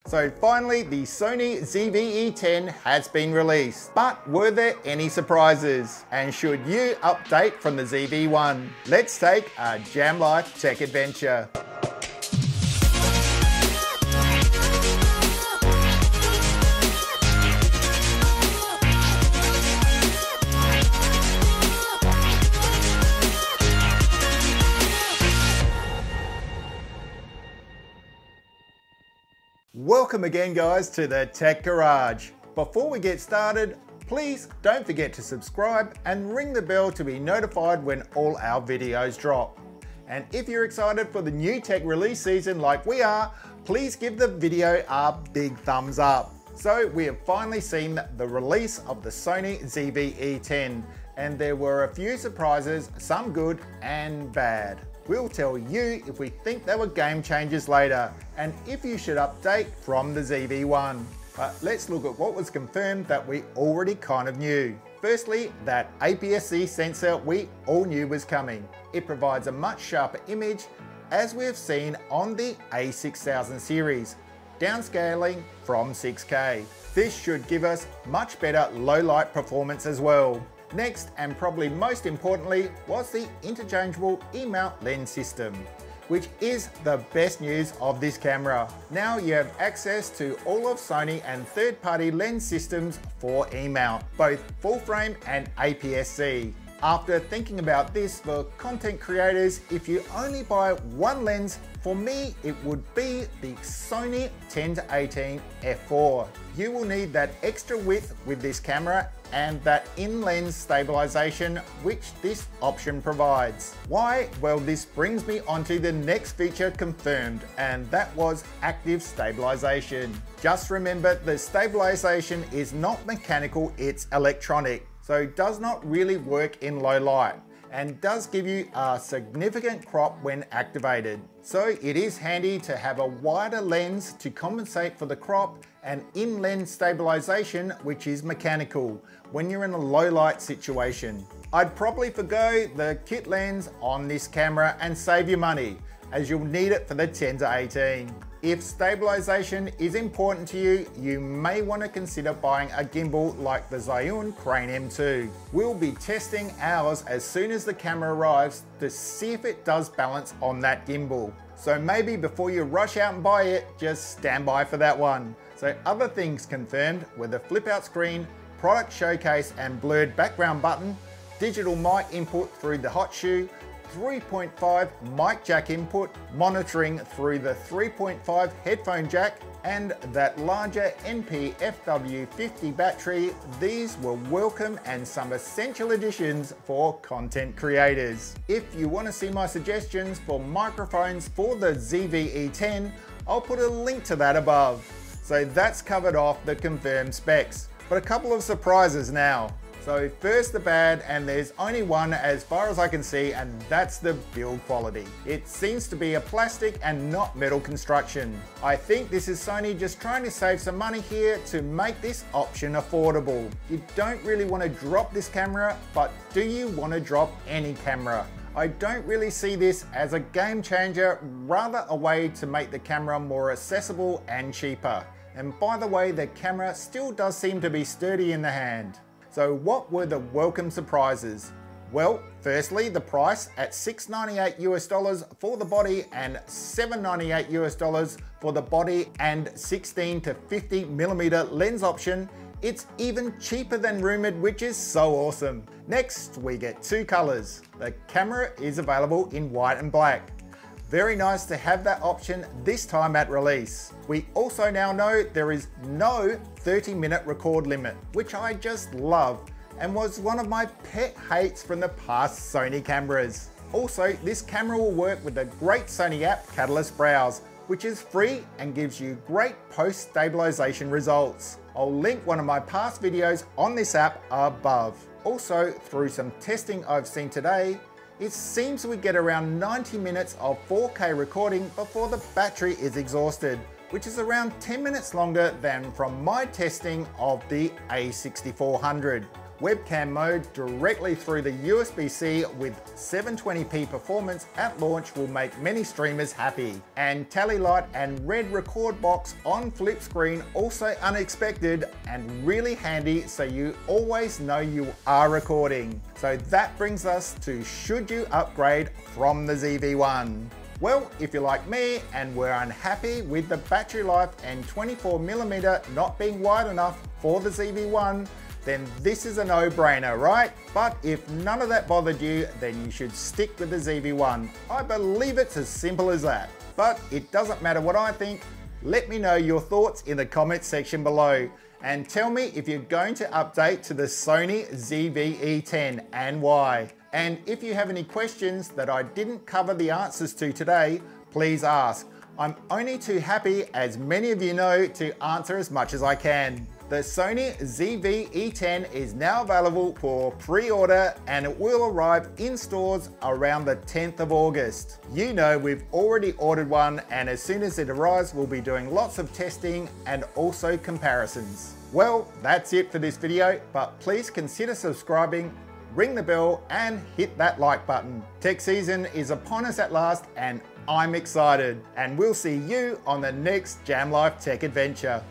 So finally, the Sony ZV-E10 has been released. But were there any surprises? And should you update from the ZV-1? Let's take a Jam Life tech adventure. Welcome again guys to the Tech Garage. Before we get started, please don't forget to subscribe and ring the bell to be notified when all our videos drop. And if you're excited for the new tech release season like we are, please give the video a big thumbs up. So we have finally seen the release of the Sony ZV-E10, and there were a few surprises, some good and bad. We'll tell you if we think they were game changers later, and if you should update from the ZV-1. But let's look at what was confirmed that we already kind of knew. Firstly, that APS-C sensor we all knew was coming. It provides a much sharper image, as we have seen on the A6000 series, downscaling from 6K. This should give us much better low light performance as well. Next, and probably most importantly, was the interchangeable E-mount lens system, which is the best news of this camera. Now you have access to all of Sony and third-party lens systems for E-mount, both full frame and APS-C. After thinking about this for content creators, if you only buy one lens, for me it would be the Sony 10-18 f4. You will need that extra width with this camera and that in-lens stabilization which this option provides. Why? Well, this brings me onto the next feature confirmed, and that was active stabilization. Just remember, the stabilization is not mechanical, it's electronic, so does not really work in low light and does give you a significant crop when activated. So it is handy to have a wider lens to compensate for the crop and in-lens stabilization, which is mechanical, when you're in a low light situation. I'd probably forgo the kit lens on this camera and save you money, as you'll need it for the 10-18. If stabilization is important to you, you may want to consider buying a gimbal like the Zhiyun-tech Crane M2. We'll be testing ours as soon as the camera arrives to see if it does balance on that gimbal. So maybe before you rush out and buy it, just stand by for that one. So other things confirmed were the flip out screen, product showcase and blurred background button, digital mic input through the hot shoe, 3.5 mic jack input, monitoring through the 3.5 headphone jack, and that larger NP-FW50 battery. These were welcome and some essential additions for content creators. If you want to see my suggestions for microphones for the ZV-E10, I'll put a link to that above. So that's covered off the confirmed specs, but a couple of surprises now. So first the bad, and there's only one as far as I can see, and that's the build quality. It seems to be a plastic and not metal construction. I think this is Sony just trying to save some money here to make this option affordable. You don't really want to drop this camera, but do you want to drop any camera? I don't really see this as a game changer, rather a way to make the camera more accessible and cheaper. And by the way, the camera still does seem to be sturdy in the hand. So what were the welcome surprises? Well, firstly, the price at $698 US for the body and $798 US for the body and 16 to 50 millimeter lens option. It's even cheaper than rumored, which is so awesome. Next, we get two colors. The camera is available in white and black. Very nice to have that option this time at release. We also now know there is no 30-minute record limit, which I just love and was one of my pet hates from the past Sony cameras. Also, this camera will work with the great Sony app Catalyst Browse, which is free and gives you great post-stabilization results. I'll link one of my past videos on this app above. Also, through some testing I've seen today, it seems we get around 90 minutes of 4K recording before the battery is exhausted, which is around 10 minutes longer than from my testing of the A6400. Webcam mode directly through the USB-C with 720p performance at launch will make many streamers happy. And tally light and red record box on flip screen also unexpected and really handy, so you always know you are recording. So that brings us to should you upgrade from the ZV-1? Well, if you're like me and were unhappy with the battery life and 24mm not being wide enough for the ZV-1, then this is a no-brainer, right? But if none of that bothered you, then you should stick with the ZV-1. I believe it's as simple as that. But it doesn't matter what I think. Let me know your thoughts in the comments section below. And tell me if you're going to update to the Sony ZV-E10 and why. And if you have any questions that I didn't cover the answers to today, please ask. I'm only too happy, as many of you know, to answer as much as I can. The Sony ZV-E10 is now available for pre-order and it will arrive in stores around the 10th of August. You know we've already ordered one, and as soon as it arrives we'll be doing lots of testing and also comparisons. Well, that's it for this video, but please consider subscribing, ring the bell and hit that like button. Tech season is upon us at last and I'm excited, and we'll see you on the next Jam Life Tech adventure.